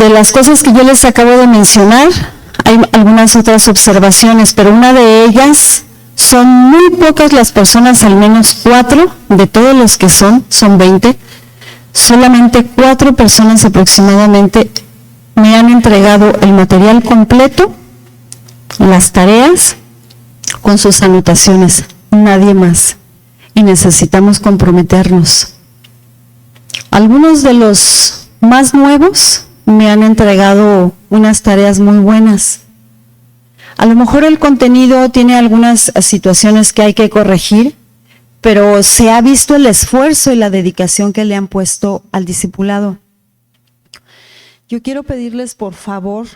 de las cosas que yo les acabo de mencionar, hay algunas otras observaciones, pero una de ellas, son muy pocas las personas, al menos 4, de todos los que son 20, solamente 4 personas aproximadamente me han entregado el material completo, las tareas, con sus anotaciones, nadie más. Y necesitamos comprometernos. Algunos de los más nuevos me han entregado unas tareas muy buenas. A lo mejor el contenido tiene algunas situaciones que hay que corregir, pero se ha visto el esfuerzo y la dedicación que le han puesto al discipulado. Yo quiero pedirles, por favor,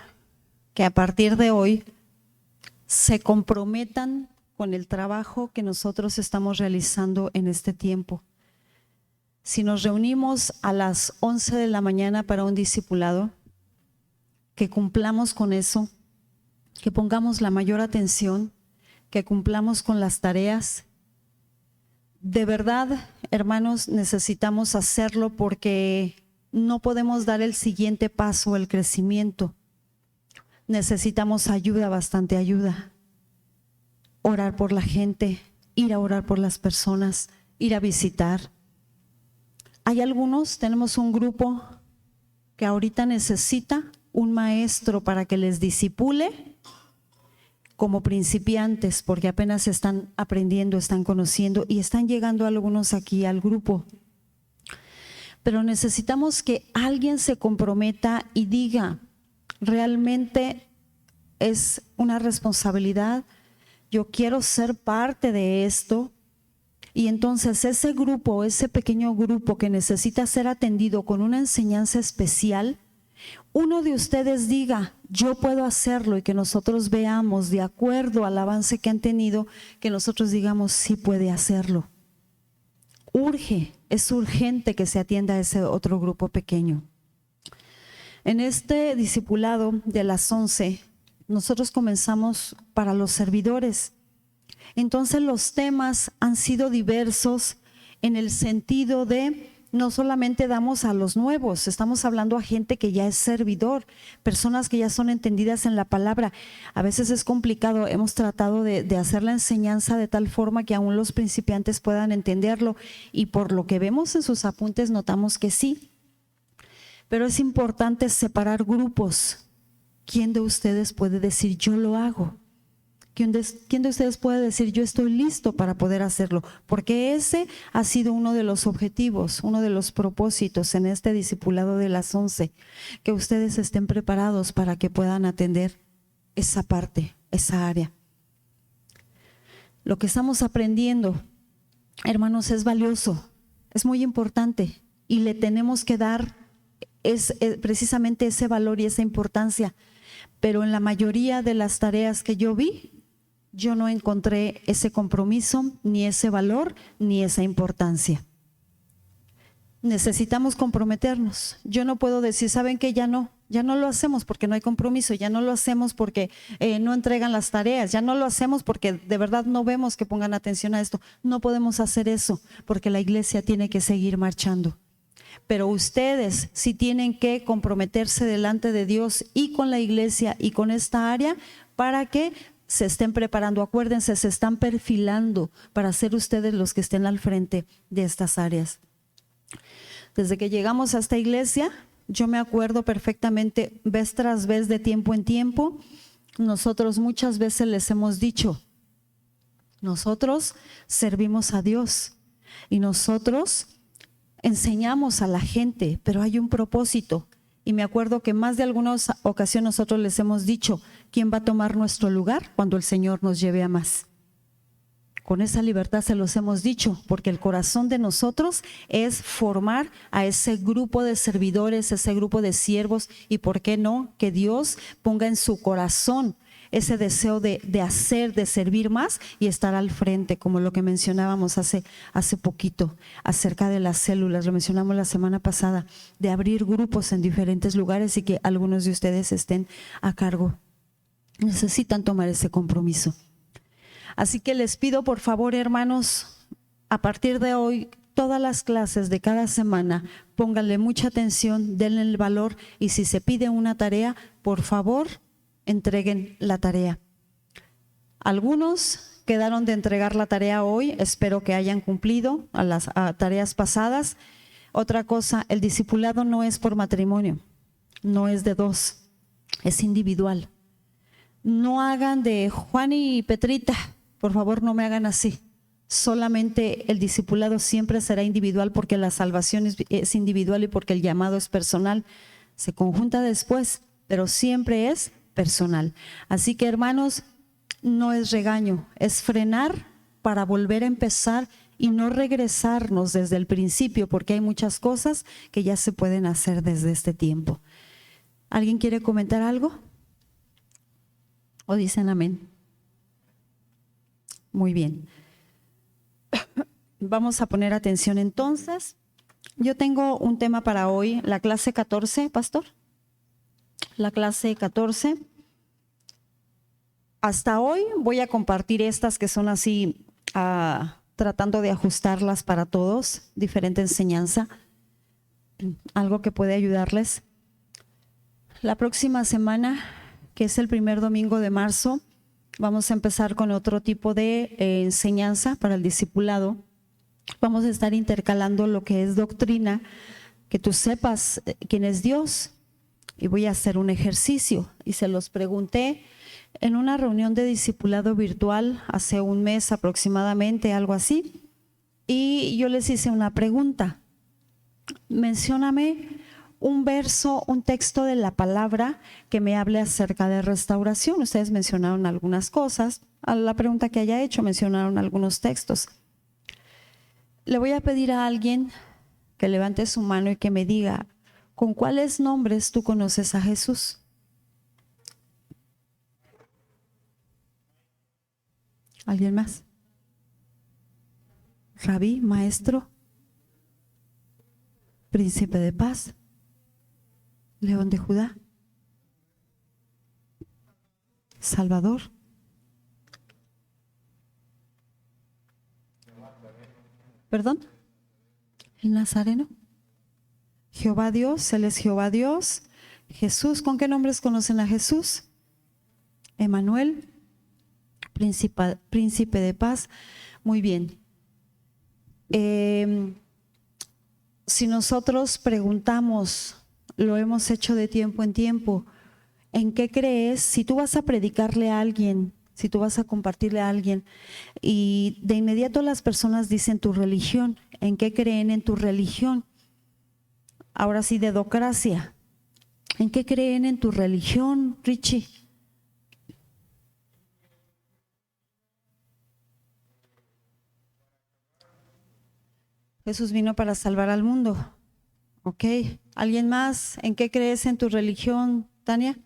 que a partir de hoy se comprometan con el trabajo que nosotros estamos realizando en este tiempo. Si nos reunimos a las 11 de la mañana para un discipulado, que cumplamos con eso, que pongamos la mayor atención, que cumplamos con las tareas. De verdad, hermanos, necesitamos hacerlo porque no podemos dar el siguiente paso, el crecimiento. Necesitamos ayuda, bastante ayuda. Orar por la gente, ir a orar por las personas, ir a visitar. Hay algunos, tenemos un grupo que ahorita necesita un maestro para que les discipule como principiantes, porque apenas están aprendiendo, están conociendo y están llegando algunos aquí al grupo. Pero necesitamos que alguien se comprometa y diga, realmente es una responsabilidad, yo quiero ser parte de esto. Y entonces ese grupo, ese pequeño grupo que necesita ser atendido con una enseñanza especial, uno de ustedes diga, yo puedo hacerlo, y que nosotros veamos, de acuerdo al avance que han tenido, que nosotros digamos, sí puede hacerlo. Es urgente que se atienda a ese otro grupo pequeño. En este discipulado de las 11, nosotros comenzamos para los servidores. Entonces los temas han sido diversos en el sentido de no solamente damos a los nuevos, estamos hablando a gente que ya es servidor, personas que ya son entendidas en la palabra. A veces es complicado, hemos tratado de hacer la enseñanza de tal forma que aún los principiantes puedan entenderlo, y por lo que vemos en sus apuntes notamos que sí. Pero es importante separar grupos. ¿Quién de ustedes puede decir yo lo hago? ¿Quién de ustedes puede decir yo estoy listo para poder hacerlo? Porque ese ha sido uno de los objetivos, uno de los propósitos en este discipulado de las 11, que ustedes estén preparados para que puedan atender esa parte, esa área. Lo que estamos aprendiendo, hermanos, es valioso, es muy importante, y le tenemos que dar precisamente ese valor y esa importancia. Pero en la mayoría de las tareas que yo vi, yo no encontré ese compromiso, ni ese valor, ni esa importancia. Necesitamos comprometernos. Yo no puedo decir, ¿saben qué? Ya no lo hacemos porque no hay compromiso, ya no lo hacemos porque no entregan las tareas, ya no lo hacemos porque de verdad no vemos que pongan atención a esto. No podemos hacer eso porque la iglesia tiene que seguir marchando. Pero ustedes sí tienen que comprometerse delante de Dios y con la iglesia y con esta área para que se estén preparando. Acuérdense, se están perfilando para ser ustedes los que estén al frente de estas áreas. Desde que llegamos a esta iglesia, yo me acuerdo perfectamente, vez tras vez, de tiempo en tiempo, nosotros muchas veces les hemos dicho, nosotros servimos a Dios y nosotros enseñamos a la gente, pero hay un propósito. Y me acuerdo que más de algunas ocasiones nosotros les hemos dicho, ¿quién va a tomar nuestro lugar cuando el Señor nos lleve a más? Con esa libertad se los hemos dicho, porque el corazón de nosotros es formar a ese grupo de servidores, ese grupo de siervos, y por qué no, que Dios ponga en su corazón ese deseo de hacer, de servir más y estar al frente, como lo que mencionábamos hace poquito acerca de las células, lo mencionamos la semana pasada, de abrir grupos en diferentes lugares y que algunos de ustedes estén a cargo. Necesitan tomar ese compromiso. Así que les pido, por favor, hermanos, a partir de hoy, todas las clases de cada semana, pónganle mucha atención, denle el valor y si se pide una tarea, por favor, entreguen la tarea. Algunos quedaron de entregar la tarea hoy, espero que hayan cumplido a las tareas pasadas. Otra cosa, el discipulado no es por matrimonio, no es de dos, es individual. No hagan de Juan y Petrita, por favor no me hagan así. Solamente el discipulado siempre será individual porque la salvación es individual y porque el llamado es personal. Se conjunta después, pero siempre es personal. Así que hermanos, no es regaño, es frenar para volver a empezar y no regresarnos desde el principio porque hay muchas cosas que ya se pueden hacer desde este tiempo. ¿Alguien quiere comentar algo? ¿O dicen amén? Muy bien. Vamos a poner atención entonces. Yo tengo un tema para hoy, la clase 14, pastor. La clase 14. Hasta hoy voy a compartir estas que son así, tratando de ajustarlas para todos, diferente enseñanza, algo que puede ayudarles. La próxima semana, que es el primer domingo de marzo, vamos a empezar con otro tipo de enseñanza para el discipulado. Vamos a estar intercalando lo que es doctrina, que tú sepas quién es Dios. Y voy a hacer un ejercicio y se los pregunté en una reunión de discipulado virtual hace un mes aproximadamente, algo así. Y yo les hice una pregunta. Mencióname un verso, un texto de la palabra que me hable acerca de restauración. Ustedes mencionaron algunas cosas. A la pregunta que haya hecho mencionaron algunos textos. Le voy a pedir a alguien que levante su mano y que me diga, ¿con cuáles nombres tú conoces a Jesús? ¿Alguien más? Rabí, maestro, príncipe de paz, león de Judá, Salvador. ¿Perdón? ¿El Nazareno? Jehová Dios, Él es Jehová Dios. Jesús, ¿con qué nombres conocen a Jesús? Emanuel, príncipe de paz. Muy bien. Si nosotros preguntamos, lo hemos hecho de tiempo en tiempo, ¿en qué crees? Si tú vas a predicarle a alguien, si tú vas a compartirle a alguien y de inmediato las personas dicen tu religión, ¿en qué creen en tu religión? Ahora sí, dedocracia. ¿En qué creen en tu religión, Richie? Jesús vino para salvar al mundo. Ok. ¿Alguien más? ¿En qué crees en tu religión, Tania?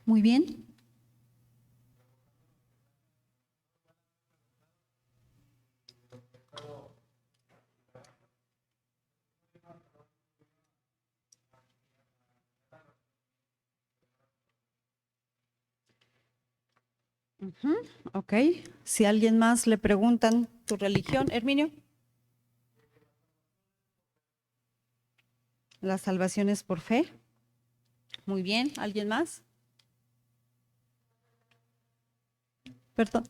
Muy bien. Ok. Si a alguien más le preguntan tu religión, Herminio. La salvación es por fe. Muy bien. ¿Alguien más? Perdón.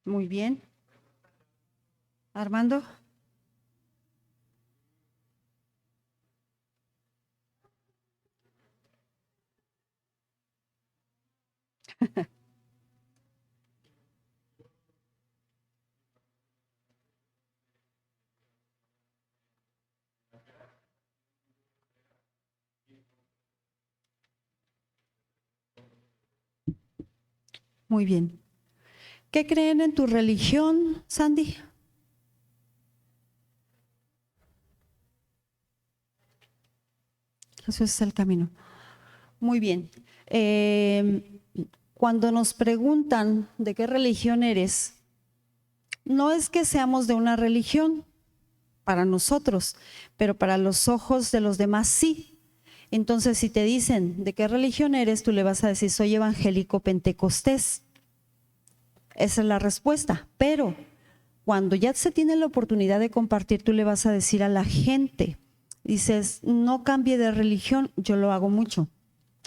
Muy bien. Armando. Muy bien. ¿Qué creen en tu religión, Sandy? Jesús es el camino. Muy bien. Cuando nos preguntan de qué religión eres, no es que seamos de una religión para nosotros, pero para los ojos de los demás sí. Entonces, si te dicen de qué religión eres, tú le vas a decir, soy evangélico pentecostés. Esa es la respuesta. Pero cuando ya se tiene la oportunidad de compartir, tú le vas a decir a la gente, dices, no cambie de religión. Yo lo hago mucho.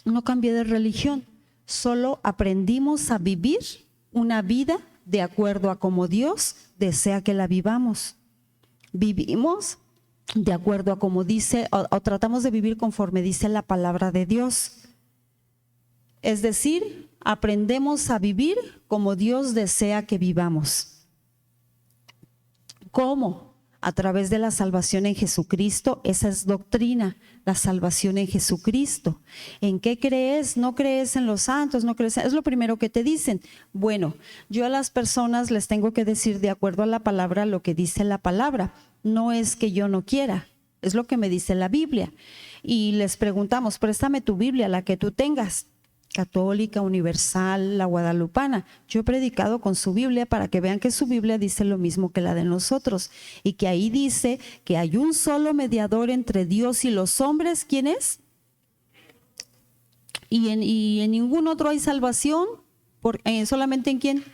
No cambie de religión. Solo aprendimos a vivir una vida de acuerdo a como Dios desea que la vivamos. Vivimos de acuerdo a como dice, o tratamos de vivir conforme dice la palabra de Dios. Es decir, aprendemos a vivir como Dios desea que vivamos. ¿Cómo? A través de la salvación en Jesucristo. Esa es doctrina, la salvación en Jesucristo. ¿En qué crees? ¿No crees en los santos? ¿No crees? Es lo primero que te dicen. Bueno, yo a las personas les tengo que decir de acuerdo a la palabra lo que dice la palabra. No es que yo no quiera, es lo que me dice la Biblia. Y les preguntamos, préstame tu Biblia, la que tú tengas. Católica, universal, la guadalupana. Yo he predicado con su Biblia para que vean que su Biblia dice lo mismo que la de nosotros y que ahí dice que hay un solo mediador entre Dios y los hombres. ¿Quién es? Y en ningún otro hay salvación. ¿Solamente en quién?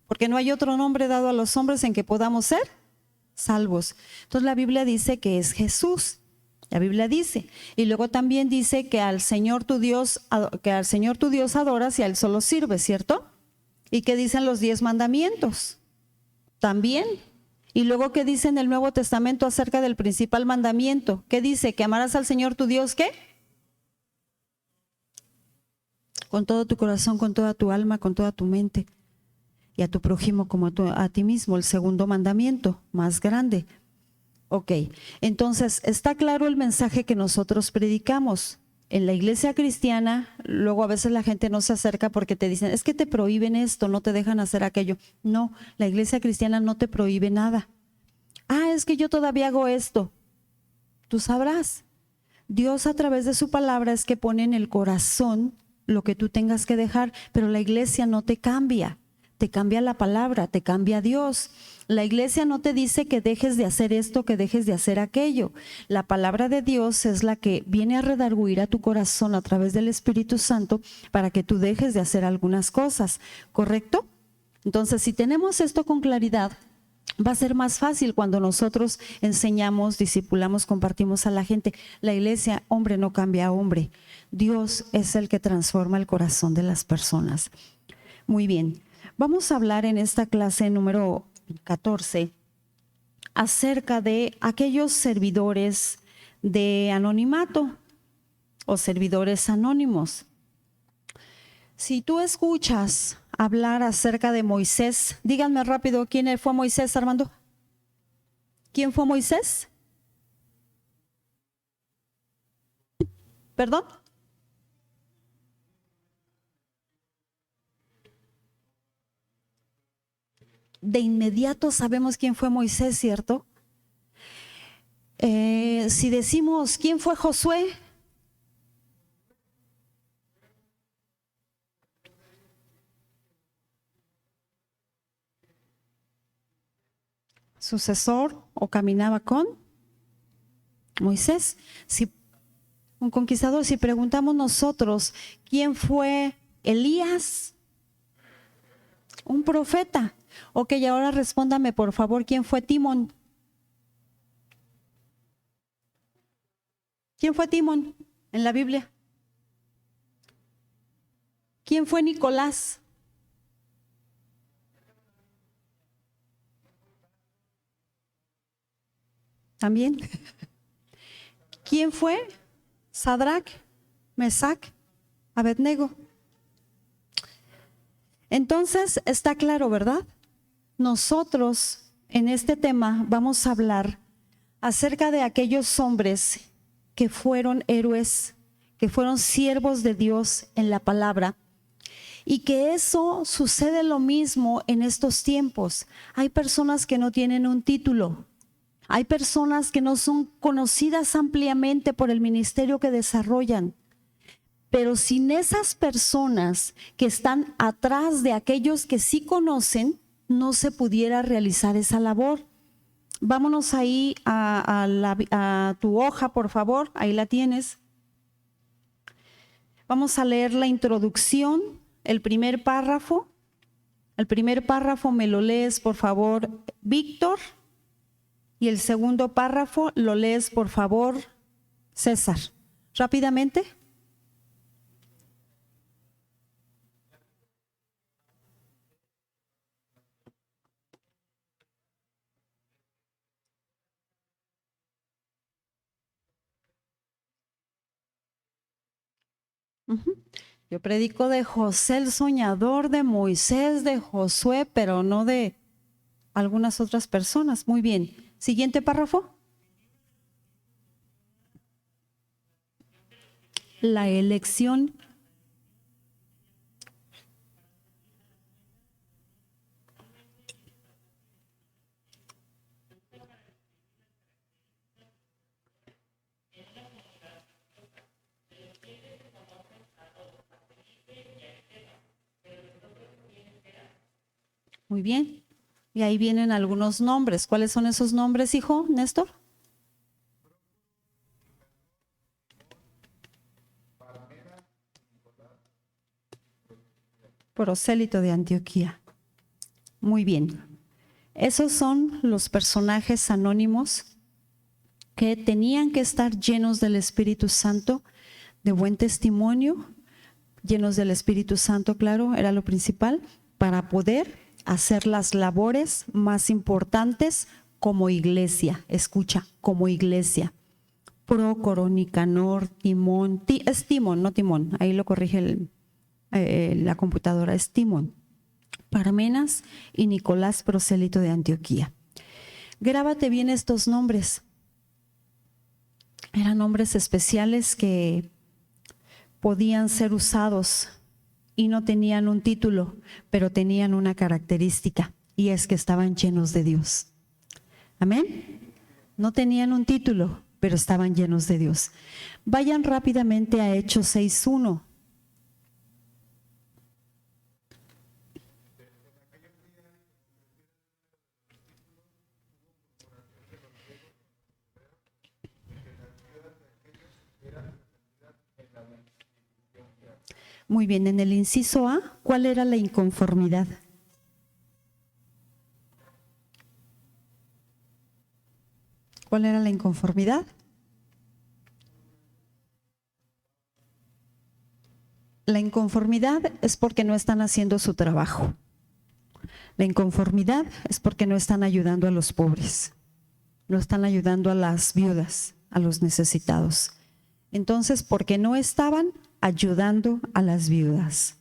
Porque no hay otro nombre dado a los hombres en que podamos ser salvos. Entonces la Biblia dice que es Jesús. La Biblia dice, y luego también dice que al Señor tu Dios adoras y a Él solo sirves, ¿cierto? ¿Y qué dicen los 10 mandamientos? También. Y luego, ¿qué dice en el Nuevo Testamento acerca del principal mandamiento? ¿Qué dice? Que amarás al Señor tu Dios, ¿qué? Con todo tu corazón, con toda tu alma, con toda tu mente. Y a tu prójimo como a ti mismo, el segundo mandamiento, más grande. Ok, entonces está claro el mensaje que nosotros predicamos. En la iglesia cristiana, luego a veces la gente no se acerca porque te dicen, es que te prohíben esto, no te dejan hacer aquello. No, la iglesia cristiana no te prohíbe nada. Ah, es que yo todavía hago esto. Tú sabrás. Dios a través de su palabra es que pone en el corazón lo que tú tengas que dejar, pero la iglesia no te cambia. Te cambia la palabra, te cambia Dios. La iglesia no te dice que dejes de hacer esto, que dejes de hacer aquello. La palabra de Dios es la que viene a redarguir a tu corazón a través del Espíritu Santo para que tú dejes de hacer algunas cosas, ¿correcto? Entonces, si tenemos esto con claridad, va a ser más fácil cuando nosotros enseñamos, discipulamos, compartimos a la gente. La iglesia, hombre no cambia a hombre. Dios es el que transforma el corazón de las personas. Muy bien. Vamos a hablar en esta clase número 14 acerca de aquellos servidores de anonimato o servidores anónimos. Si tú escuchas hablar acerca de Moisés, díganme rápido, ¿quién fue Moisés, Armando? ¿Quién fue Moisés? ¿Perdón? De inmediato sabemos quién fue Moisés, ¿cierto? Si decimos quién fue Josué, sucesor o caminaba con Moisés. Si un conquistador, si preguntamos nosotros quién fue Elías, un profeta. Ok, ahora respóndame por favor, ¿quién fue Timón? ¿Quién fue Timón en la Biblia? ¿Quién fue Nicolás? También. ¿Quién fue Sadrac, Mesac, Abednego? Entonces, está claro, ¿verdad? Nosotros en este tema vamos a hablar acerca de aquellos hombres que fueron héroes, que fueron siervos de Dios en la palabra Y que eso sucede lo mismo en estos tiempos. Hay personas que no tienen un título. Hay personas que no son conocidas ampliamente por el ministerio que desarrollan. Pero sin esas personas que están atrás de aquellos que sí conocen, no se pudiera realizar esa labor. Vámonos ahí a tu hoja, por favor, ahí la tienes. Vamos a leer la introducción, el primer párrafo. El primer párrafo me lo lees, por favor, Víctor. Y el segundo párrafo lo lees, por favor, César. Rápidamente. Yo predico de José el soñador, de Moisés, de Josué, pero no de algunas otras personas. Muy bien. Siguiente párrafo. La elección. Muy bien. Y ahí vienen algunos nombres. ¿Cuáles son esos nombres, hijo Néstor? Prosélito de Antioquía. Muy bien. Esos son los personajes anónimos que tenían que estar llenos del Espíritu Santo, de buen testimonio, llenos del Espíritu Santo, claro, era lo principal, para poder hacer las labores más importantes como iglesia. Escucha, como iglesia. Prócoro, Nicanor, Timón, es Timón, no Timón, ahí lo corrige la computadora, es Timón. Parmenas y Nicolás, prosélito de Antioquía. Grábate bien estos nombres. Eran nombres especiales que podían ser usados y no tenían un título, pero tenían una característica, y es que estaban llenos de Dios. Amén. No tenían un título, pero estaban llenos de Dios. Vayan rápidamente a Hechos 6:1. Muy bien, en el inciso A, ¿cuál era la inconformidad? ¿Cuál era la inconformidad? La inconformidad es porque no están haciendo su trabajo. La inconformidad es porque no están ayudando a los pobres, no están ayudando a las viudas, a los necesitados. Entonces, porque no estaban ayudando a las viudas.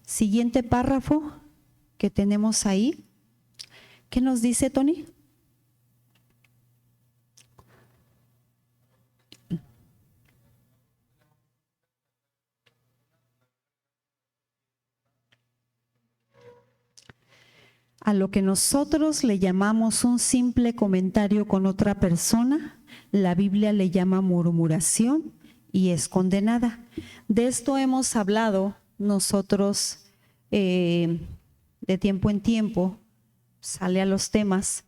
Siguiente párrafo que tenemos ahí. ¿Qué nos dice, Tony? A lo que nosotros le llamamos un simple comentario con otra persona, la Biblia le llama murmuración y es condenada. De esto hemos hablado nosotros de tiempo en tiempo, sale a los temas,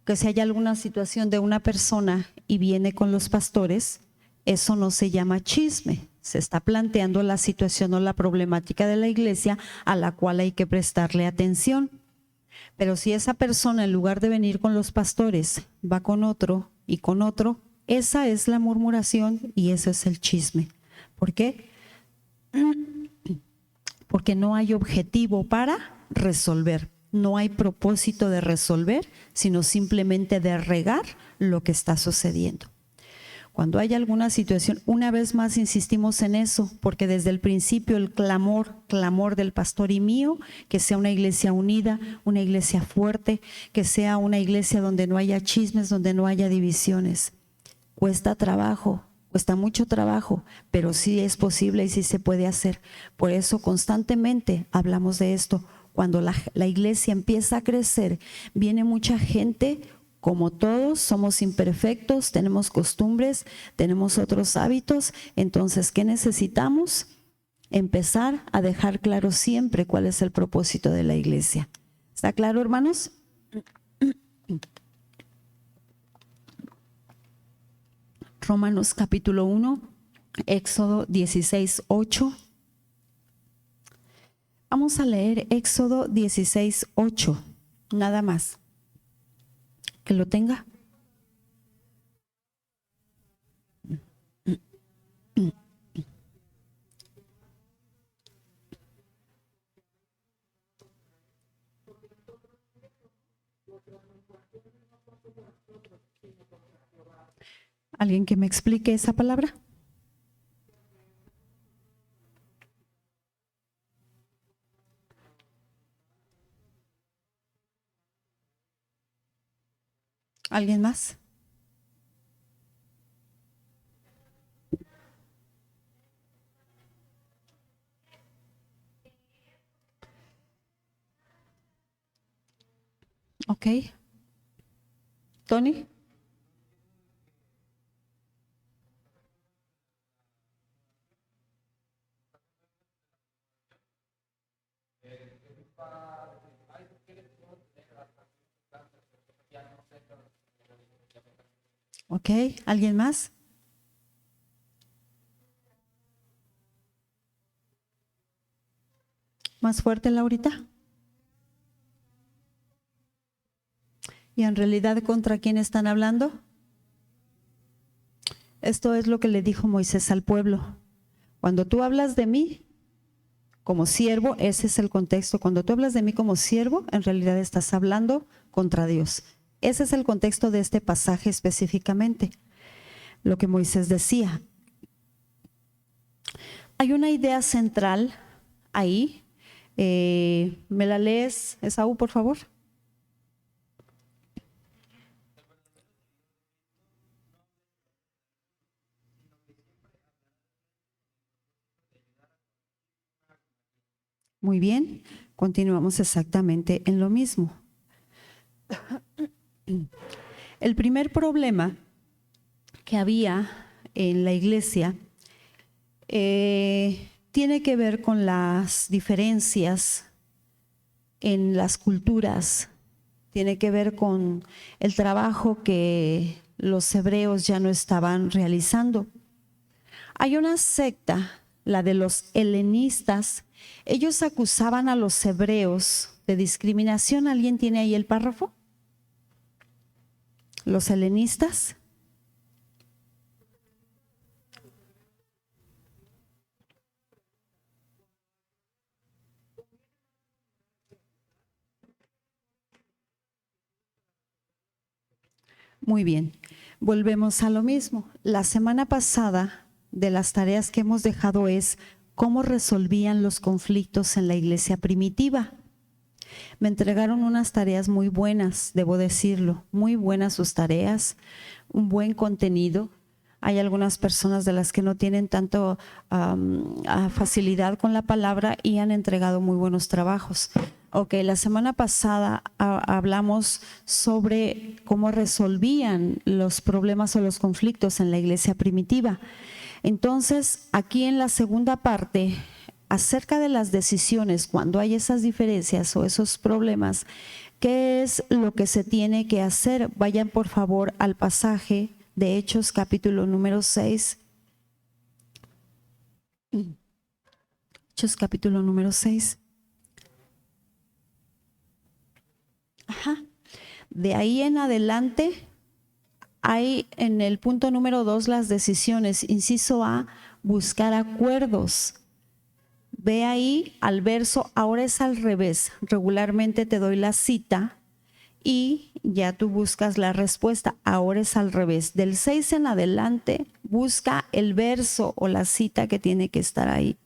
que si hay alguna situación de una persona y viene con los pastores, eso no se llama chisme, se está planteando la situación o la problemática de la iglesia a la cual hay que prestarle atención. Pero si esa persona, en lugar de venir con los pastores, va con otro y con otro, esa es la murmuración y ese es el chisme. ¿Por qué? Porque no hay objetivo para resolver, no hay propósito de resolver, sino simplemente de regar lo que está sucediendo. Cuando hay alguna situación, una vez más insistimos en eso, porque desde el principio el clamor del pastor y mío, que sea una iglesia unida, una iglesia fuerte, que sea una iglesia donde no haya chismes, donde no haya divisiones. Cuesta trabajo, Cuesta mucho trabajo, pero sí es posible y sí se puede hacer. Por eso constantemente hablamos de esto. Cuando la iglesia empieza a crecer, viene mucha gente, como todos, somos imperfectos, tenemos costumbres, tenemos otros hábitos. Entonces, ¿qué necesitamos? Empezar a dejar claro siempre cuál es el propósito de la iglesia. ¿Está claro, hermanos? Romanos capítulo 1, Éxodo 16, 8. Vamos a leer Éxodo 16, 8, nada más. Que lo tenga. ¿Alguien que me explique esa palabra? ¿Alguien más? Ok. Tony. Ok. ¿Alguien más? ¿Más fuerte, Laurita? ¿Y en realidad contra quién están hablando? Esto es lo que le dijo Moisés al pueblo. Cuando tú hablas de mí como siervo, ese es el contexto. Cuando tú hablas de mí como siervo, en realidad estás hablando contra Dios. Ese es el contexto de este pasaje específicamente, lo que Moisés decía. Hay una idea central ahí. ¿Me la lees, Esaú, por favor? Muy bien, continuamos exactamente en lo mismo. El primer problema que había en la iglesia tiene que ver con las diferencias en las culturas, tiene que ver con el trabajo que los hebreos ya no estaban realizando. Hay una secta, la de los helenistas. Ellos acusaban a los hebreos de discriminación. ¿Alguien tiene ahí el párrafo? Los helenistas. Muy bien, volvemos a lo mismo. La semana pasada, de las tareas que hemos dejado es cómo resolvían los conflictos en la iglesia primitiva. Me entregaron unas tareas muy buenas, debo decirlo, muy buenas sus tareas, un buen contenido. Hay algunas personas de las que no tienen tanto facilidad con la palabra y han entregado muy buenos trabajos. Ok, la semana pasada hablamos sobre cómo resolvían los problemas o los conflictos en la iglesia primitiva. Entonces, aquí en la segunda parte, acerca de las decisiones, cuando hay esas diferencias o esos problemas, ¿qué es lo que se tiene que hacer? Vayan por favor al pasaje de Hechos capítulo número 6. Hechos capítulo número 6. Ajá. De ahí en adelante hay en el punto número 2 las decisiones. Inciso A, buscar acuerdos. Ve ahí al verso, ahora es al revés. Regularmente te doy la cita y ya tú buscas la respuesta. Ahora es al revés. Del 6 en adelante, busca el verso o la cita que tiene que estar ahí.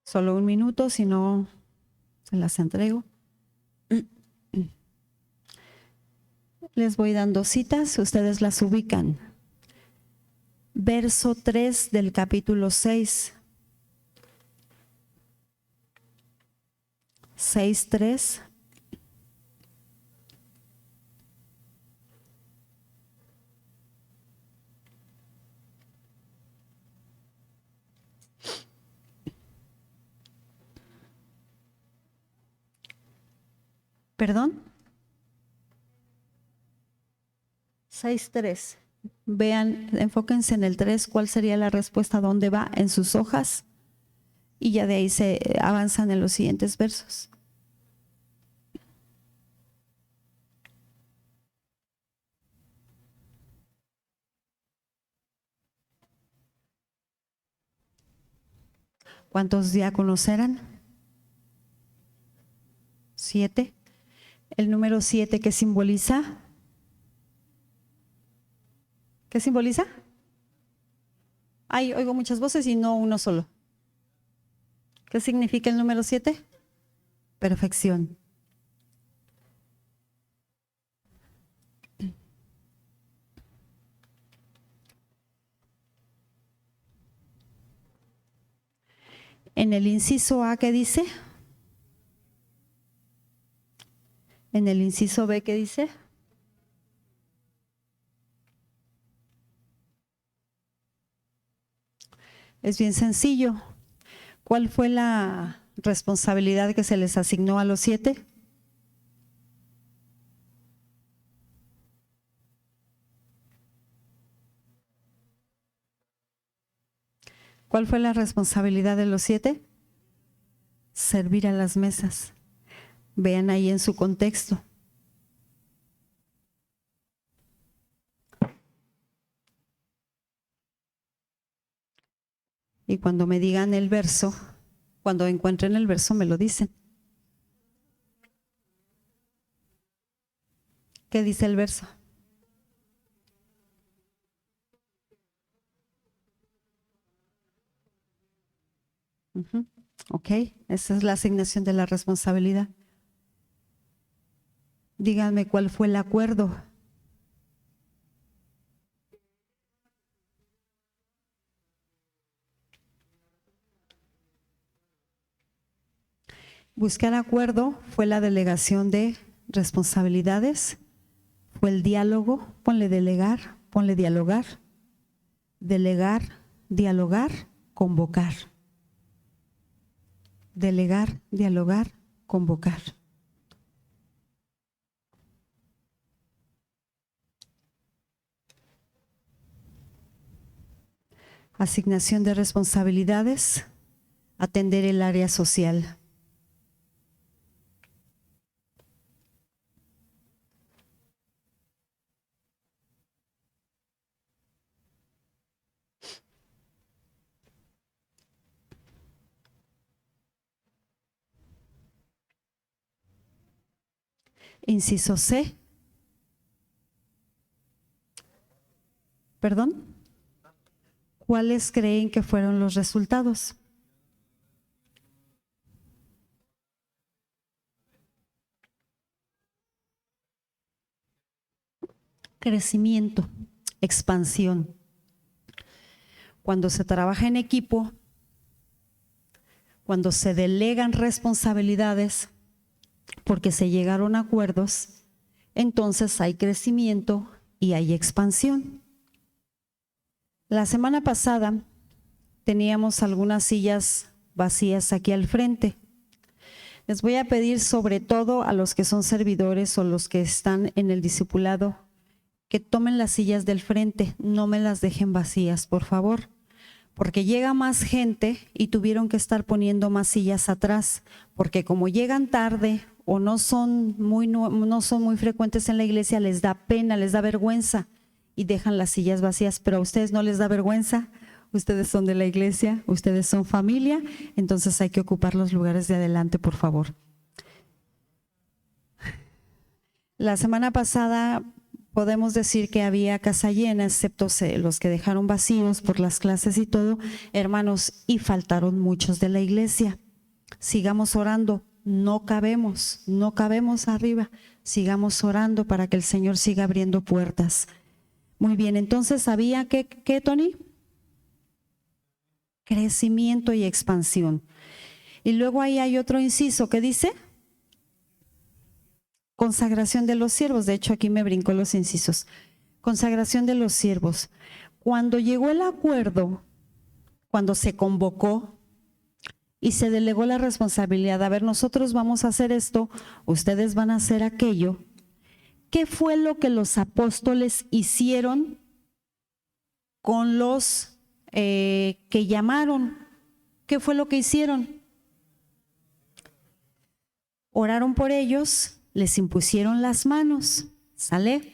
Solo un minuto, si no, se las entrego. Les voy dando citas, ustedes las ubican. Verso 3 del capítulo 6. 6:3. ¿Perdón? 6:3. Vean, enfóquense en el 3, cuál sería la respuesta, dónde va en sus hojas, y ya de ahí se avanzan en los siguientes versos. ¿Cuántos diáconos eran? 7. El número 7, ¿qué simboliza? ¿Qué simboliza? Ay, oigo muchas voces y no uno solo. ¿Qué significa el número 7? Perfección. En el inciso A, ¿qué dice? En el inciso B, ¿qué dice? Es bien sencillo. ¿Cuál fue la responsabilidad que se les asignó a los 7? ¿Cuál fue la responsabilidad de los 7? Servir a las mesas. Vean ahí en su contexto. Y cuando me digan el verso, cuando encuentren el verso me lo dicen. ¿Qué dice el verso? Ok, esa es la asignación de la responsabilidad. Díganme cuál fue el acuerdo. Buscar acuerdo fue la delegación de responsabilidades, fue el diálogo, ponle delegar, ponle dialogar, delegar, dialogar, convocar. Delegar, dialogar, convocar. Asignación de responsabilidades, atender el área social. Inciso C. ¿Perdón? ¿Cuáles creen que fueron los resultados? Crecimiento, expansión. Cuando se trabaja en equipo, cuando se delegan responsabilidades, porque se llegaron a acuerdos, entonces hay crecimiento y hay expansión. La semana pasada teníamos algunas sillas vacías aquí al frente. Les voy a pedir, sobre todo a los que son servidores o los que están en el discipulado, que tomen las sillas del frente, no me las dejen vacías, por favor, porque llega más gente y tuvieron que estar poniendo más sillas atrás, porque como llegan tarde o no son muy frecuentes en la iglesia, les da pena, les da vergüenza y dejan las sillas vacías, pero a ustedes no les da vergüenza. Ustedes son de la iglesia, ustedes son familia, entonces hay que ocupar los lugares de adelante, por favor. La semana pasada, podemos decir que había casa llena, excepto los que dejaron vacíos por las clases y todo, hermanos, y faltaron muchos de la iglesia. Sigamos orando, no cabemos arriba, sigamos orando para que el Señor siga abriendo puertas. Muy bien, entonces había ¿qué, Tony? Crecimiento y expansión. Y luego ahí hay otro inciso que dice consagración de los siervos. De hecho, aquí me brincó los incisos. Consagración de los siervos. Cuando llegó el acuerdo, cuando se convocó y se delegó la responsabilidad, a ver, nosotros vamos a hacer esto, ustedes van a hacer aquello. ¿Qué fue lo que los apóstoles hicieron con los que llamaron? ¿Qué fue lo que hicieron? Oraron por ellos, les impusieron las manos, ¿sale?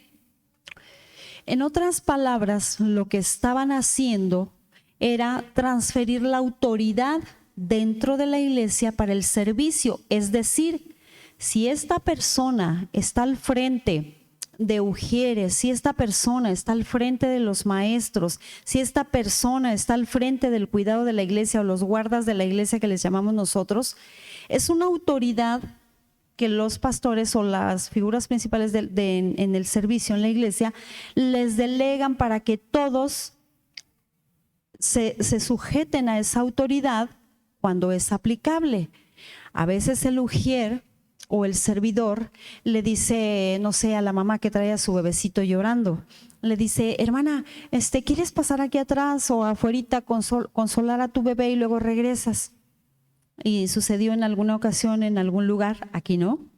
En otras palabras, lo que estaban haciendo era transferir la autoridad dentro de la iglesia para el servicio. Es decir, si esta persona está al frente de ujieres, si esta persona está al frente de los maestros, si esta persona está al frente del cuidado de la iglesia o los guardas de la iglesia que les llamamos nosotros, es una autoridad que los pastores o las figuras principales en el servicio en la iglesia les delegan para que todos se sujeten a esa autoridad cuando es aplicable. A veces el ujier o el servidor le dice, no sé, a la mamá que trae a su bebecito llorando, le dice, hermana, ¿quieres pasar aquí atrás o afuerita consolar a tu bebé y luego regresas? Y sucedió en alguna ocasión en algún lugar, aquí no,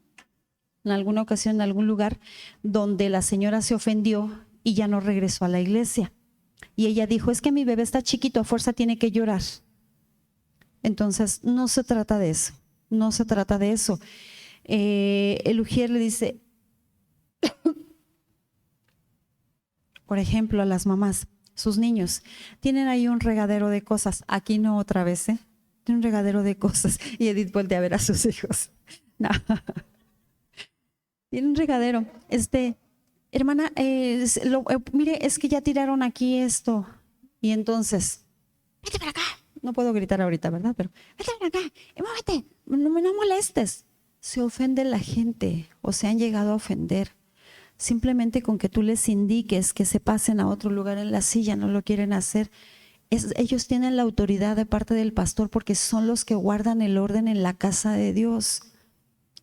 en alguna ocasión en algún lugar donde la señora se ofendió y ya no regresó a la iglesia. Y ella dijo, es que mi bebé está chiquito, a fuerza tiene que llorar. Entonces, no se trata de eso, no se trata de eso. El ujier le dice, por ejemplo, a las mamás, sus niños, tienen ahí un regadero de cosas, aquí no otra vez, un regadero de cosas. Y Edith voltea a ver a sus hijos. No. Tiene un regadero. Hermana, mire, es que ya tiraron aquí esto. Y entonces, vete para acá. No puedo gritar ahorita, ¿verdad? Pero vete para acá y muévete, no molestes. Se ofende la gente o se han llegado a ofender. Simplemente con que tú les indiques que se pasen a otro lugar en la silla, no lo quieren hacer. Ellos tienen la autoridad de parte del pastor porque son los que guardan el orden en la casa de Dios.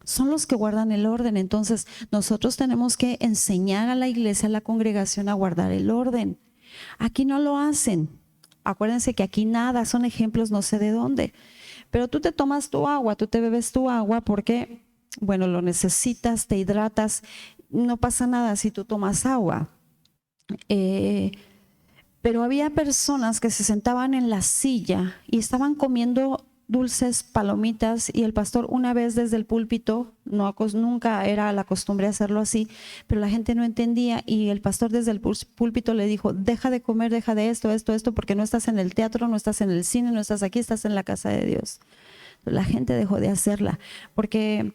Son los que guardan el orden. Entonces nosotros tenemos que enseñar a la iglesia, a la congregación a guardar el orden. Aquí no lo hacen. Acuérdense que aquí nada, son ejemplos no sé de dónde. Pero tú te tomas tu agua, tú te bebes tu agua porque, bueno, lo necesitas, te hidratas. No pasa nada si tú tomas agua. Pero había personas que se sentaban en la silla y estaban comiendo dulces, palomitas, y el pastor una vez desde el púlpito, nunca era la costumbre hacerlo así, pero la gente no entendía y el pastor desde el púlpito le dijo, deja de comer, deja de esto, porque no estás en el teatro, no estás en el cine, no estás aquí, estás en la casa de Dios. La gente dejó de hacerla porque,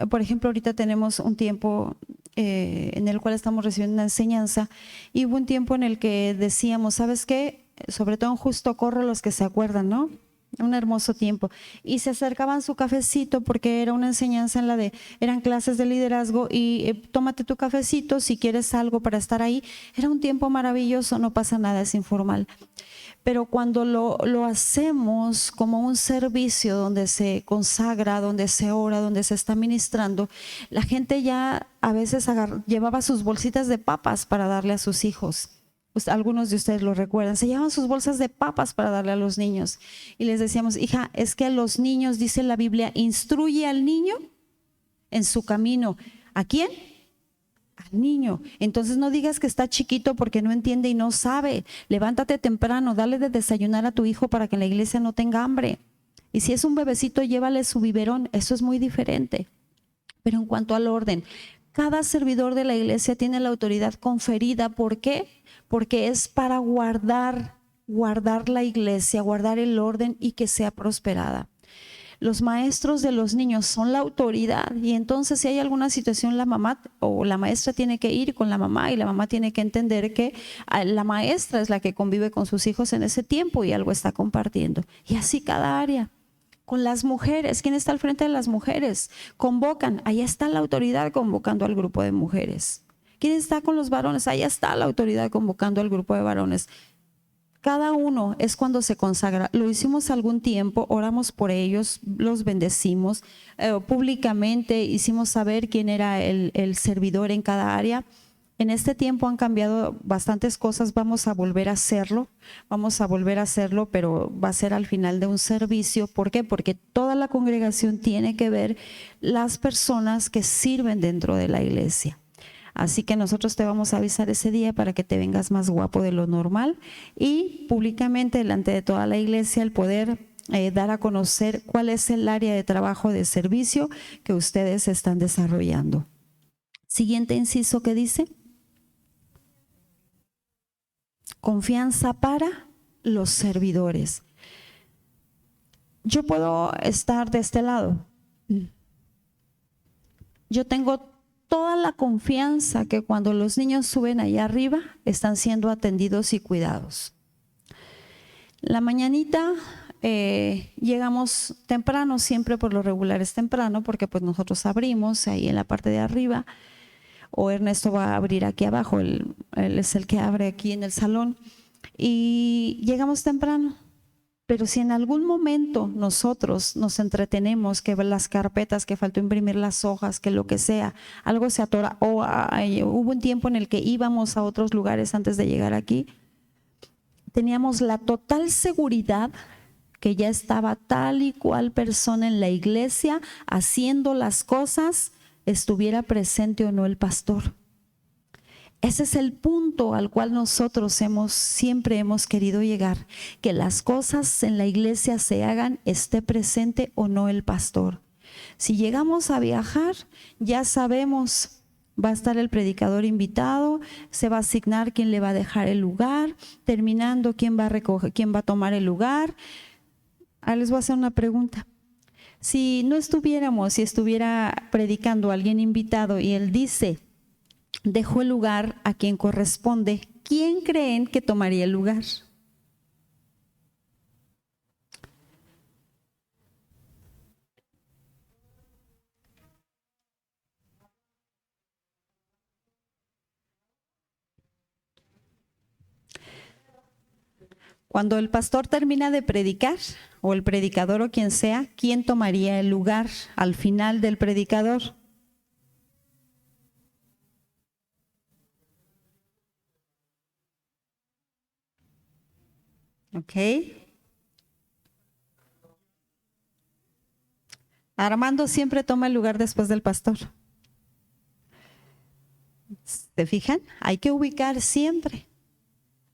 por ejemplo, ahorita tenemos un tiempo en el cual estamos recibiendo una enseñanza y hubo un tiempo en el que decíamos, ¿sabes qué? Sobre todo en Justo Corro, los que se acuerdan, ¿no? Un hermoso tiempo. Y se acercaban su cafecito porque era una enseñanza eran clases de liderazgo y tómate tu cafecito si quieres algo para estar ahí. Era un tiempo maravilloso, no pasa nada, es informal. Pero cuando lo hacemos como un servicio donde se consagra, donde se ora, donde se está ministrando, la gente ya a veces llevaba sus bolsitas de papas para darle a sus hijos. Algunos de ustedes lo recuerdan, se llevaban sus bolsas de papas para darle a los niños. Y les decíamos, hija, es que a los niños, dice la Biblia, instruye al niño en su camino. ¿A quién? Al niño. Entonces no digas que está chiquito porque no entiende y no sabe. Levántate temprano, dale de desayunar a tu hijo para que en la iglesia no tenga hambre. Y si es un bebecito, llévale su biberón, eso es muy diferente. Pero en cuanto al orden, cada servidor de la iglesia tiene la autoridad conferida. ¿Por qué? Porque es para guardar la iglesia, guardar el orden y que sea prosperada. Los maestros de los niños son la autoridad, y entonces si hay alguna situación, la mamá o la maestra tiene que ir con la mamá, y la mamá tiene que entender que la maestra es la que convive con sus hijos en ese tiempo y algo está compartiendo. Y así cada área. Con las mujeres, ¿quién está al frente de las mujeres? Convocan, ahí está la autoridad convocando al grupo de mujeres. ¿Quién está con los varones? Ahí está la autoridad convocando al grupo de varones. Cada uno es cuando se consagra. Lo hicimos algún tiempo, oramos por ellos, los bendecimos, públicamente hicimos saber quién era el servidor en cada área. En este tiempo han cambiado bastantes cosas, vamos a volver a hacerlo, pero va a ser al final de un servicio. ¿Por qué? Porque toda la congregación tiene que ver las personas que sirven dentro de la iglesia. Así que nosotros te vamos a avisar ese día para que te vengas más guapo de lo normal, y públicamente delante de toda la iglesia el poder dar a conocer cuál es el área de trabajo de servicio que ustedes están desarrollando. Siguiente inciso, ¿qué dice? Confianza para los servidores. Yo puedo estar de este lado. Yo tengo toda la confianza que cuando los niños suben allá arriba están siendo atendidos y cuidados. La mañanita llegamos temprano, siempre por lo regular es temprano, porque pues nosotros abrimos ahí en la parte de arriba, o Ernesto va a abrir aquí abajo, él es el que abre aquí en el salón, y llegamos temprano. Pero si en algún momento nosotros nos entretenemos, que las carpetas, que faltó imprimir las hojas, que lo que sea, algo se atora, o hubo un tiempo en el que íbamos a otros lugares antes de llegar aquí, teníamos la total seguridad que ya estaba tal y cual persona en la iglesia haciendo las cosas, estuviera presente o no el pastor. Ese es el punto al cual nosotros siempre hemos querido llegar, que las cosas en la iglesia se hagan, esté presente o no el pastor. Si llegamos a viajar, ya sabemos, va a estar el predicador invitado, se va a asignar quién le va a dejar el lugar, terminando quién va a recoger, quién va a tomar el lugar. Ahora les voy a hacer una pregunta. Si no estuviéramos, si estuviera predicando alguien invitado y él dice, dejó el lugar a quien corresponde, ¿quién creen que tomaría el lugar? Cuando el pastor termina de predicar, o el predicador o quien sea, ¿quién tomaría el lugar al final del predicador? Ok. Armando siempre toma el lugar después del pastor. ¿Se fijan? Hay que ubicar siempre.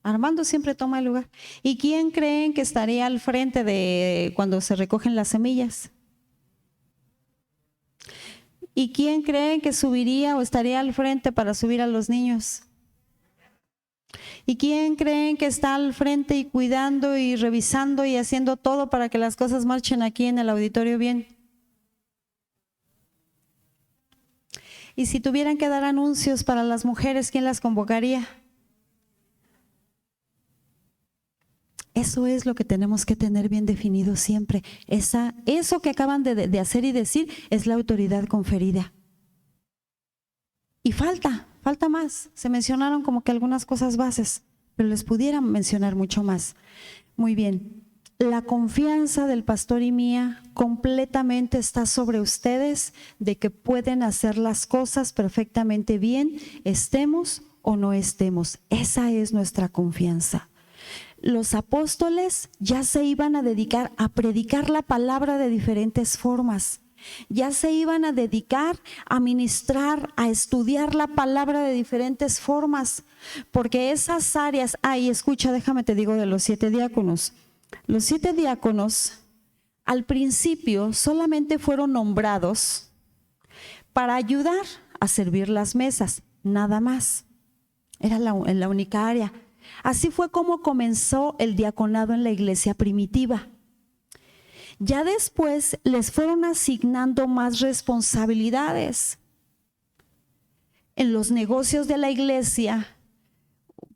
Armando siempre toma el lugar. ¿Y quién creen que estaría al frente de cuando se recogen las semillas? ¿Y quién creen que subiría o estaría al frente para subir a los niños? ¿Y quién creen que está al frente y cuidando y revisando y haciendo todo para que las cosas marchen aquí en el auditorio bien? Y si tuvieran que dar anuncios para las mujeres, ¿quién las convocaría? Eso es lo que tenemos que tener bien definido siempre. Eso que acaban de hacer y decir es la autoridad conferida. Y falta más. Se mencionaron como que algunas cosas bases, pero les pudieran mencionar mucho más. Muy bien. La confianza del pastor y mía completamente está sobre ustedes de que pueden hacer las cosas perfectamente bien, estemos o no estemos. Esa es nuestra confianza. Los apóstoles ya se iban a dedicar a predicar la palabra de diferentes formas. Ya se iban a dedicar a ministrar, a estudiar la palabra de diferentes formas, porque esas áreas, escucha, déjame te digo de los 7 diáconos. Los 7 diáconos al principio solamente fueron nombrados para ayudar a servir las mesas, nada más. Era la única área. Así fue como comenzó el diaconado en la iglesia primitiva. Ya después les fueron asignando más responsabilidades. En los negocios de la iglesia,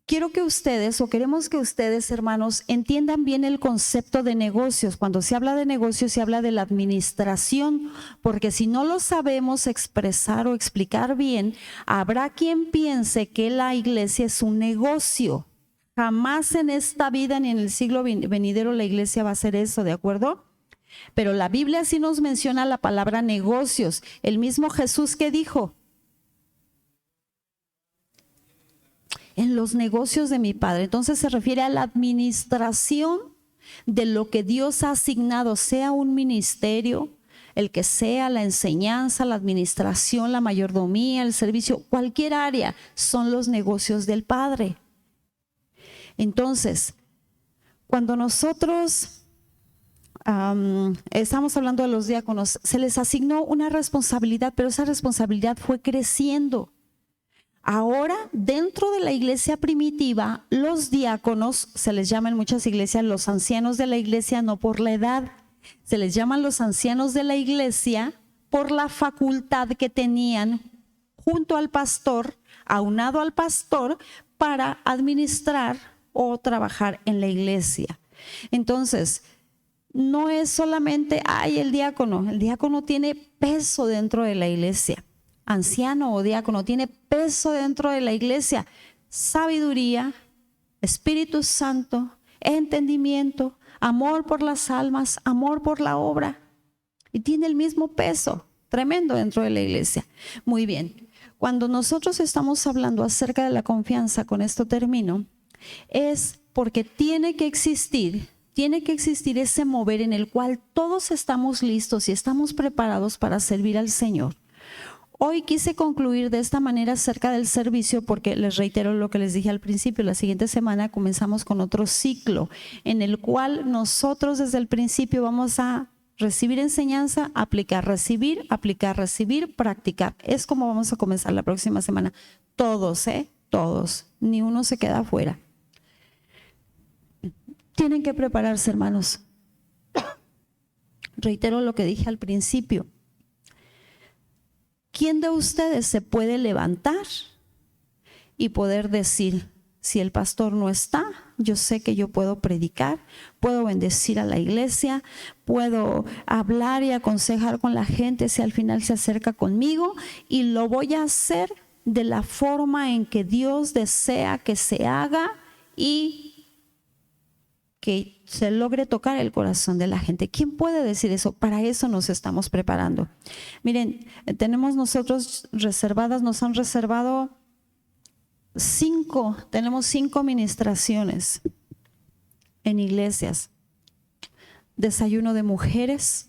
quiero que ustedes, o queremos que ustedes, hermanos, entiendan bien el concepto de negocios. Cuando se habla de negocios, se habla de la administración, porque si no lo sabemos expresar o explicar bien, habrá quien piense que la iglesia es un negocio. Jamás en esta vida ni en el siglo venidero la iglesia va a hacer eso, ¿de acuerdo? Pero la Biblia sí nos menciona la palabra negocios. El mismo Jesús que dijo: en los negocios de mi Padre. Entonces se refiere a la administración de lo que Dios ha asignado, sea un ministerio, el que sea, la enseñanza, la administración, la mayordomía, el servicio, cualquier área, son los negocios del Padre. Entonces, cuando nosotros estamos hablando de los diáconos, se les asignó una responsabilidad, pero esa responsabilidad fue creciendo. Ahora, dentro de la iglesia primitiva, los diáconos, se les llama en muchas iglesias los ancianos de la iglesia, no por la edad, se les llaman los ancianos de la iglesia por la facultad que tenían junto al pastor, aunado al pastor, para administrar o trabajar en la iglesia. Entonces, no es solamente, el diácono tiene peso dentro de la iglesia. Anciano o diácono tiene peso dentro de la iglesia, sabiduría, Espíritu Santo, entendimiento, amor por las almas, amor por la obra, y tiene el mismo peso tremendo dentro de la iglesia. Muy bien, cuando nosotros estamos hablando acerca de la confianza, con esto termino, es porque tiene que existir ese mover en el cual todos estamos listos y estamos preparados para servir al Señor. Hoy quise concluir de esta manera acerca del servicio porque les reitero lo que les dije al principio. La siguiente semana comenzamos con otro ciclo en el cual nosotros desde el principio vamos a recibir enseñanza, aplicar, recibir, practicar. Es como vamos a comenzar la próxima semana. Todos, todos, ni uno se queda afuera. Tienen que prepararse, hermanos. Reitero lo que dije al principio. ¿Quién de ustedes se puede levantar y poder decir, si el pastor no está, yo sé que yo puedo predicar, puedo bendecir a la iglesia, puedo hablar y aconsejar con la gente si al final se acerca conmigo, y lo voy a hacer de la forma en que Dios desea que se haga y que se logre tocar el corazón de la gente? ¿Quién puede decir eso? Para eso nos estamos preparando. Miren, tenemos nosotros reservadas, nos han reservado tenemos 5 ministraciones en iglesias: desayuno de mujeres,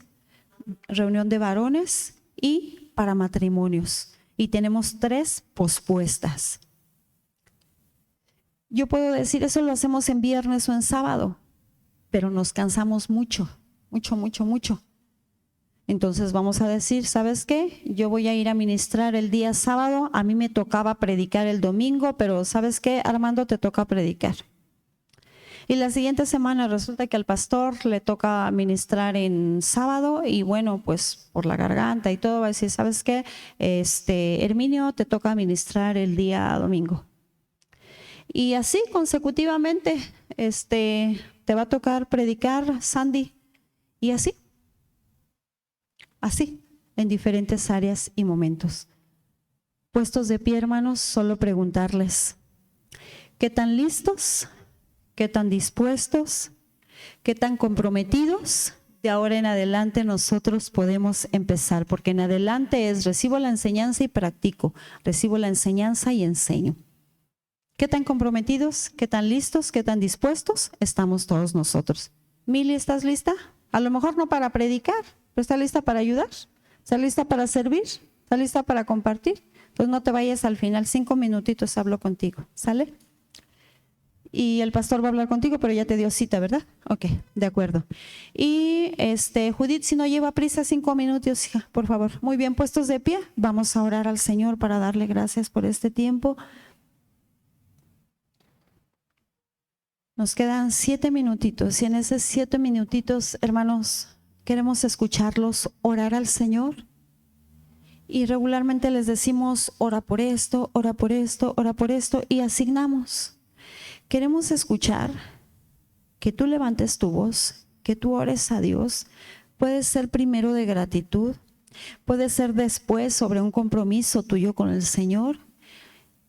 reunión de varones y para matrimonios. Y tenemos 3 pospuestas. Yo puedo decir, eso lo hacemos en viernes o en sábado, pero nos cansamos mucho. Entonces vamos a decir, ¿sabes qué? Yo voy a ir a ministrar el día sábado, a mí me tocaba predicar el domingo, pero ¿sabes qué? Armando, te toca predicar. Y la siguiente semana resulta que al pastor le toca ministrar en sábado y bueno, pues por la garganta y todo va a decir, ¿sabes qué? Herminio, te toca ministrar el día domingo. Y así consecutivamente, te va a tocar predicar, Sandy, y así, en diferentes áreas y momentos. Puestos de pie, hermanos, solo preguntarles, ¿qué tan listos? ¿Qué tan dispuestos? ¿Qué tan comprometidos? De ahora en adelante nosotros podemos empezar, porque en adelante es recibo la enseñanza y practico, recibo la enseñanza y enseño. ¿Qué tan comprometidos? ¿Qué tan listos? ¿Qué tan dispuestos estamos todos nosotros? Mili, ¿estás lista? A lo mejor no para predicar, pero ¿estás lista para ayudar? ¿Estás lista para servir? ¿Estás lista para compartir? Entonces no te vayas al final, 5 minutitos hablo contigo, ¿sale? Y el pastor va a hablar contigo, pero ya te dio cita, ¿verdad? Ok, de acuerdo. Y Judith, si no lleva prisa, 5 minutos, hija, por favor. Muy bien, puestos de pie, vamos a orar al Señor para darle gracias por este tiempo. Nos quedan 7 minutitos y en esos 7 minutitos, hermanos, queremos escucharlos orar al Señor. Y regularmente les decimos, ora por esto, ora por esto, ora por esto, y asignamos. Queremos escuchar que tú levantes tu voz, que tú ores a Dios. Puede ser primero de gratitud, puede ser después sobre un compromiso tuyo con el Señor,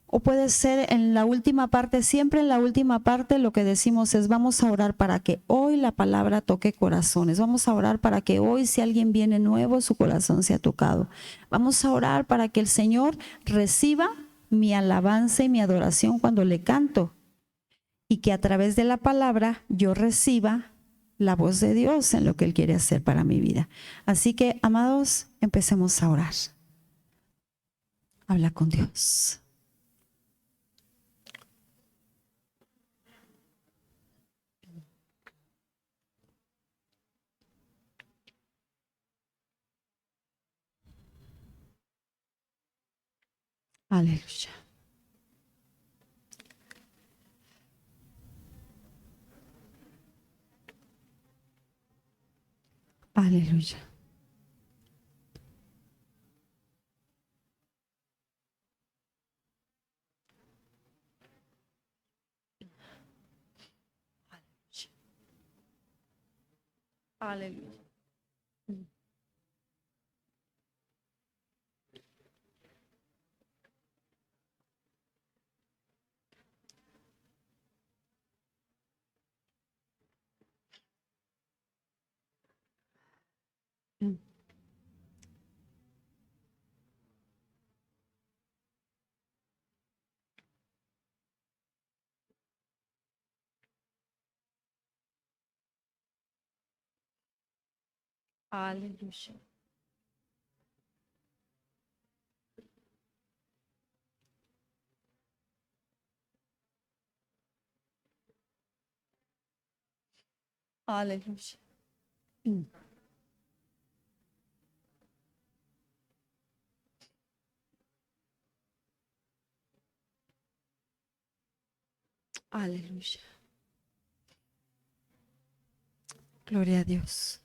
o puede ser en la última parte. Siempre en la última parte lo que decimos es: vamos a orar para que hoy la palabra toque corazones. Vamos a orar para que hoy, si alguien viene nuevo, su corazón sea tocado. Vamos a orar para que el Señor reciba mi alabanza y mi adoración cuando le canto, y que a través de la palabra yo reciba la voz de Dios en lo que Él quiere hacer para mi vida. Así que, amados, empecemos a orar. Habla con Dios. Aleluya. Aleluya. Aleluya. Aleluya. Aleluya. Aleluya. Gloria a Dios.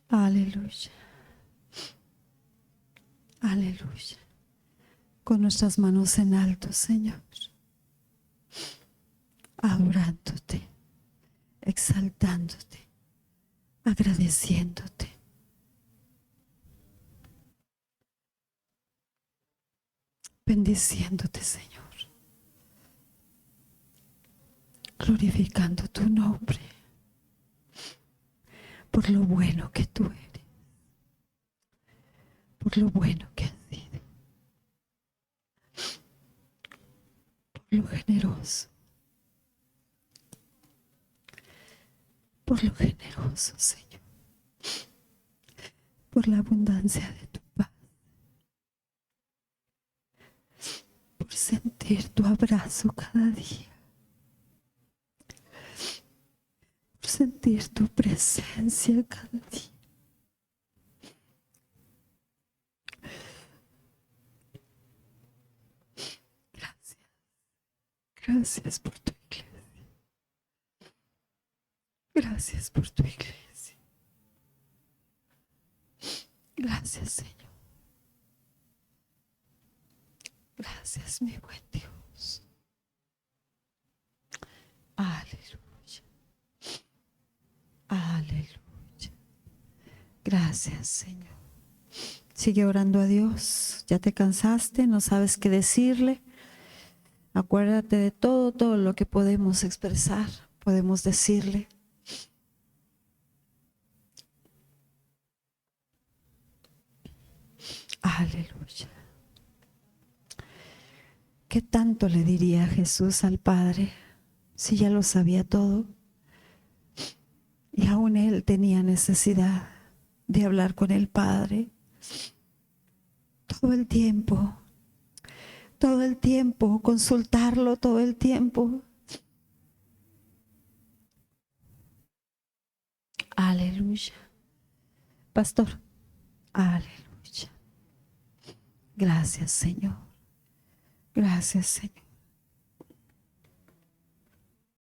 Aleluya. Aleluya. Con nuestras manos en alto, Señor, adorándote, exaltándote, agradeciéndote. Bendiciéndote, Señor. Glorificando tu nombre por lo bueno que tú eres, por lo bueno que has sido, por lo generoso, Señor, por la abundancia de tu paz, por sentir tu abrazo cada día, por sentir tu presencia cada día. Gracias por tu iglesia. Gracias por tu iglesia. Gracias, Señor. Gracias, mi buen Dios. Aleluya. Aleluya. Gracias, Señor. Sigue orando a Dios. Ya te cansaste, no sabes qué decirle. Acuérdate de todo lo que podemos expresar, podemos decirle. Aleluya. ¿Qué tanto le diría Jesús al Padre si ya lo sabía todo? Y aún Él tenía necesidad de hablar con el Padre todo el tiempo. Todo el tiempo, consultarlo todo el tiempo. Aleluya. Pastor, aleluya. Gracias, Señor. Gracias, Señor.